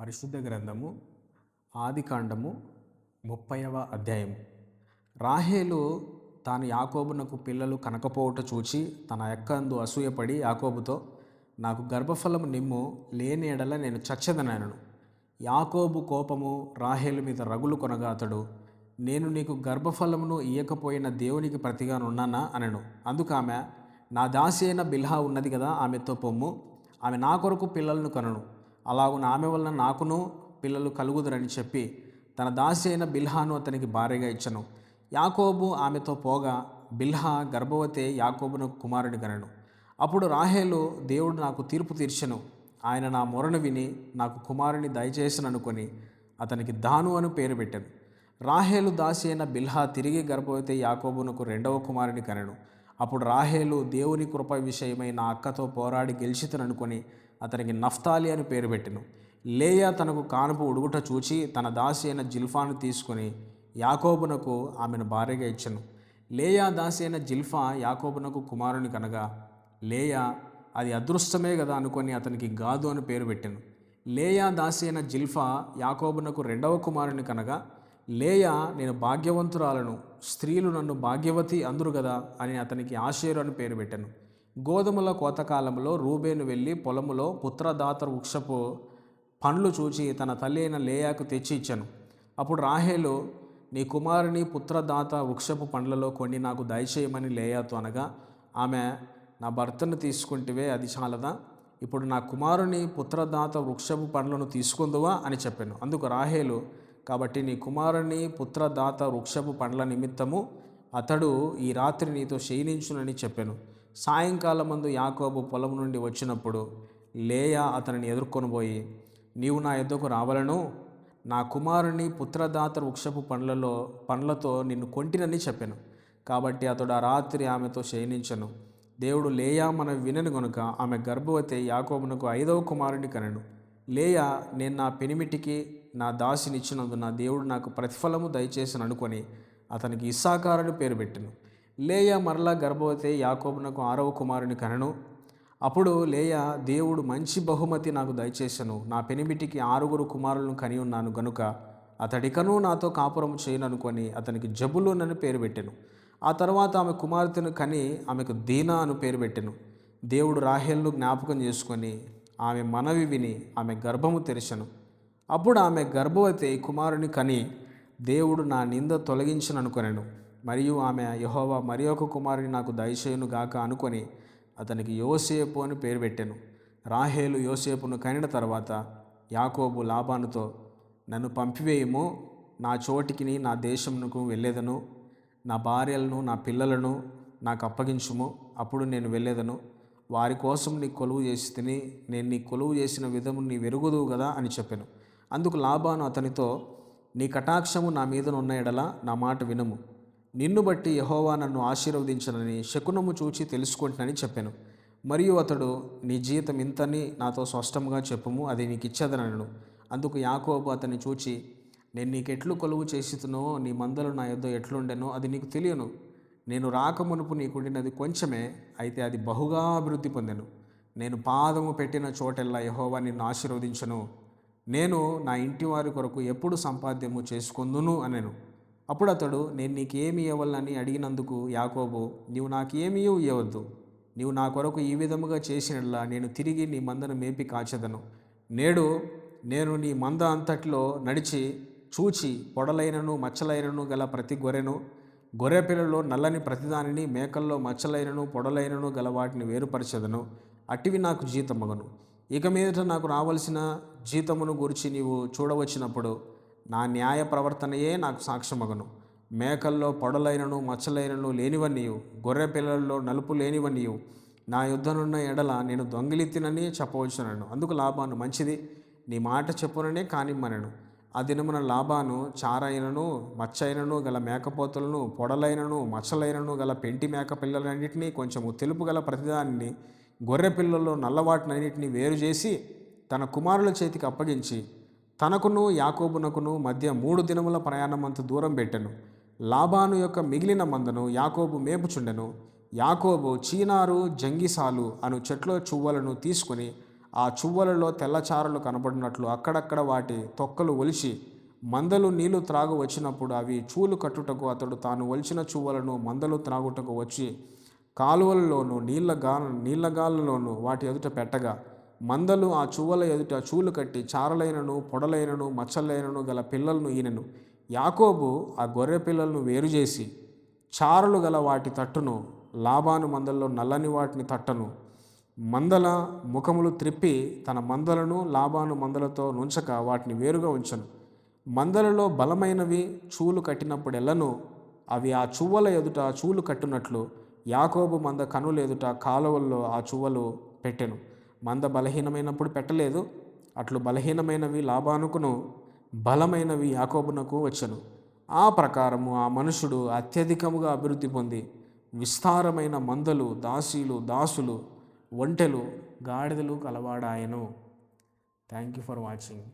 పరిశుద్ధ గ్రంథము ఆదికాండము 30వ అధ్యాయం. రాహేలు తాను యాకోబునకు పిల్లలు కనకపోవుట చూచి తన యక్కందు అసూయపడి యాకోబుతో, నాకు గర్భఫలము నిమ్ము, లేని ఎడల నేను చచ్చెదనెను. యాకోబు కోపము రాహేలు మీద రగులు కొనగా అతడు, నేను నీకు గర్భఫలమును ఇయ్యకపోయిన దేవునికి ప్రతిగా నున్నానా అనెను. అందుకు ఆమె, నా దాసి అయిన బిల్హా ఉన్నది కదా, ఆమెతో పొమ్ము, ఆమె నా కొరకు పిల్లలను కనును, అలాగున ఆమె వలన నాకును పిల్లలు కలుగుదురని చెప్పి తన దాసి అయిన బిల్హాను అతనికి భార్యగా ఇచ్చను. యాకోబు ఆమెతో పోగా బిల్హా గర్భవతి యాకోబునకు కుమారుని కనెను. అప్పుడు రాహేలు, దేవుడు నాకు తీర్పు తీర్చెను, ఆయన నా మొరను విని నాకు కుమారుని దయచేసననుకొని అతనికి దాను అని పేరు పెట్టాను. రాహేలు దాసి అయిన బిల్హా తిరిగి గర్భవతి యాకోబునకు రెండవ కుమారుని కనెను. అప్పుడు రాహేలు దేవుని కృప విషయమై నా అక్కతో పోరాడి గెలిచితననుకొని అతనికి నఫ్తాలి అని పేరు పెట్టెను. లేయా తనకు కానుపు ఉడుగుట చూచి తన దాసి అయిన జిల్ఫాను తీసుకుని యాకోబునకు ఆమెను భార్యగా ఇచ్చెను. లేయా దాసి అయిన జిల్ఫా యాకోబునకు కుమారుని కనగా లేయా అది అదృష్టమే కదా అనుకొని అతనికి గాదు అని పేరు పెట్టెను. లేయా దాసి అయిన జిల్ఫా యాకోబునకు రెండవ కుమారుని కనగా లేయా, నేను భాగ్యవంతురాలను, స్త్రీలు నన్ను భాగ్యవతి అందురు కదా అని అతనికి ఆషేరు అని పేరు పెట్టెను. గోధుమల కోతకాలంలో రూబేను వెళ్ళి పొలములో పుత్రదాత వృక్షపు పండ్లు చూచి తన తల్లి అయిన లేయాకు తెచ్చి ఇచ్చాను. అప్పుడు రాహేలు, నీ కుమారుని పుత్రదాత వృక్షపు పండ్లలో కొన్ని నాకు దయచేయమని లేయాతో అనగా ఆమె, నా భర్తను తీసుకుంటివే, అది చాలదా? ఇప్పుడు నా కుమారుని పుత్రదాత వృక్షపు పండ్లను తీసుకుందువా అని చెప్పాను. అందుకు రాహేలు, కాబట్టి నీ కుమారుని పుత్రదాత వృక్షపు పండ్ల నిమిత్తము అతడు ఈ రాత్రి నీతో శయనించునని చెప్పాను. సాయంకాలమందు యాకోబు పొలం నుండి వచ్చినప్పుడు లేయా అతనిని ఎదుర్కొని పోయి, నీవు నా ఎద్దకు రావలను, నా కుమారుని పుత్రదాత వృక్షపు పండ్లతో నిన్ను కొంటినని చెప్పాను. కాబట్టి అతడు ఆ రాత్రి ఆమెతో శయనించను. దేవుడు లేయా మన వినను గనుక ఆమె గర్భవతి యాకోబునకు 5వ కుమారుని కనెను. లేయా, నేను నా పెనిమిటికి నా దాసినిచ్చినందున దేవుడు నాకు ప్రతిఫలము దయచేసను అనుకొని అతనికి ఇస్సాకారుని పేరు పెట్టెను. లేయా మరలా గర్భవతి యాకోబునకు 6వ కుమారుని కనెను. అప్పుడు లేయా, దేవుడు మంచి బహుమతి నాకు దయచేసను, నా పెనిమిటికి 6 కుమారులను కని ఉన్నాను గనుక అతడికను నాతో కాపురం చేయను అనుకొని అతనికి జబులూన్ అని పేరు పెట్టెను. ఆ తర్వాత ఆమె కుమార్తెను కని ఆమెకు దీనా అని పేరు పెట్టెను. దేవుడు రాహేలును జ్ఞాపకం చేసుకొని ఆమె మనవి విని ఆమె గర్భము తెరిచెను. అప్పుడు ఆమె గర్భవతి కుమారుని కని దేవుడు నా నింద తొలగించననుకొనెను. మరియు ఆమె, యెహోవా మరి ఒక కుమారుని నాకు దయచేయును గాక అనుకొని అతనికి యోసేపు అని పేరు పెట్టెను. రాహేలు యోసేపును కనిన తర్వాత యాకోబు లాబానుతో, నన్ను పంపివేయము, నా చోటికిని నా దేశమునకు వెళ్ళేదను, నా భార్యలను నా పిల్లలను నాకు అప్పగించుము, అప్పుడు నేను వెళ్ళేదను, వారి కోసం నీ కొలువు చేసి తిని నేను నీ కొలువు చేసిన విధము నీ వెరుగుదువు కదా అని చెప్పాను. అందుకు లాబాను అతనితో, నీ కటాక్షము నా మీదనున్న ఎడల నా మాట వినుము, నిన్ను బట్టి యెహోవా నన్ను ఆశీర్వదించనని శకునము చూచి తెలుసుకుంటునని చెప్పాను. మరియు అతడు, నీ జీతం ఇంతని నాతో స్పష్టంగా చెప్పుము, అది నీకు ఇచ్చేదనను. అందుకు యాకోబు అతన్ని చూచి, నేను నీకెట్లు కొలువు చేసితునో నీ మందలు నా యొద్ద ఎట్లుండెనో అది నీకు తెలియను. నేను రాకమునుపు నీకుండినది కొంచెమే, అయితే అది బహుగా అభివృద్ధి పొందెను. నేను పాదము పెట్టిన చోటెల్లా యెహోవా నిన్ను ఆశీర్వదించను. నేను నా ఇంటి వారి కొరకు ఎప్పుడు సంపాద్యము చేసుకుందును అనెను. అప్పుడు అతడు, నేను నీకేమి ఇవ్వాలని అడిగినందుకు యాకోబు, నీవు నాకేమీ ఇవ్వవద్దు, నీవు నా కొరకు ఈ విధముగా చేసినట్లా నేను తిరిగి నీ మందను మేపి కాచెదను. నేడు నేను నీ మంద అంతట్లో నడిచి చూచి పొడలైనను మచ్చలైనను గల ప్రతి గొర్రె పిల్లలో నల్లని ప్రతిదానిని, మేకల్లో మచ్చలైనను పొడలైనను గల వాటిని వేరుపరచెదను, అట్టివి నాకు జీతమగను. ఇక మీదట నాకు రావలసిన జీతమును గురించి నీవు చూడవచ్చినప్పుడు నా న్యాయ ప్రవర్తనయే నాకు సాక్ష్యమగను. మేకల్లో పొడలైనను మచ్చలైనను లేనివన్నీయు, గొర్రె పిల్లల్లో నలుపు లేనివన్నీయు నా యుద్ధనున్న ఎడల నేను దొంగిలిత్తినని చెప్పవచ్చునను. అందుకు లాబాను, మంచిది, నీ మాట చెప్పుననే కానిమ్మనను. ఆ దినమున లాబాను చారైనను మచ్చైనను గల మేకపోతులను, పొడలైనను మచ్చలైనను గల పెంటి మేక పిల్లలన్నింటినీ, కొంచెము తెలుపు గల ప్రతిదానిని, గొర్రె పిల్లల్లో నల్లవాటినన్నింటినీ వేరు చేసి తన కుమారుల చేతికి అప్పగించి తనకును యాకోబునకును మధ్య 3 దినముల ప్రయాణమంత దూరం పెట్టెను. లాబాను యొక్క మిగిలిన మందను యాకోబు మేపుచుండెను. యాకోబు చీనారు, జంగిసాలు అను చెట్ల చువ్వలను తీసుకుని ఆ చువ్వలలో తెల్లచారలు కనబడినట్లు అక్కడక్కడ వాటి తొక్కలు ఒలిచి మందలు నీళ్లు త్రాగు వచ్చినప్పుడు అవి చూలు కట్టుటకు అతడు తాను ఒలిచిన చువ్వలను మందలు త్రాగుటకు వచ్చి కాలువలలోను నీళ్లగాళ్ళలోను వాటి ఎదుట పెట్టగా మందలు ఆ చువ్వల ఎదుట చూలు కట్టి చారలైనను పొడలైనను మచ్చలైనను గల పిల్లలను ఈనెను. యాకోబు ఆ గొర్రె పిల్లలను వేరు చేసి చారలు గల వాటి తట్టును, లాబాను మందల్లో నల్లని వాటిని తట్టను, మందల ముఖములు త్రిప్పి తన మందలను లాబాను మందలతో నుంచక వాటిని వేరుగా ఉంచను. మందలలో బలమైనవి చూలు కట్టినప్పుడెల్లను అవి ఆ చువ్వల ఎదుట చూలు కట్టునట్లు యాకోబు మంద కనుల ఎదుట కాలువల్లో ఆ చువ్వలు పెట్టెను. మంద బలహీనమైనప్పుడు పెట్టలేదు. అట్లు బలహీనమైనవి లాబానుకును, బలమైనవి యాకోబునకు వచ్చెను. ఆ ప్రకారము ఆ మనుషుడు అత్యధికముగా అభివృద్ధి పొంది విస్తారమైన మందలు, దాసులు, ఒంటెలు, గాడిదలు కలవాడాయను. Thank you for watching.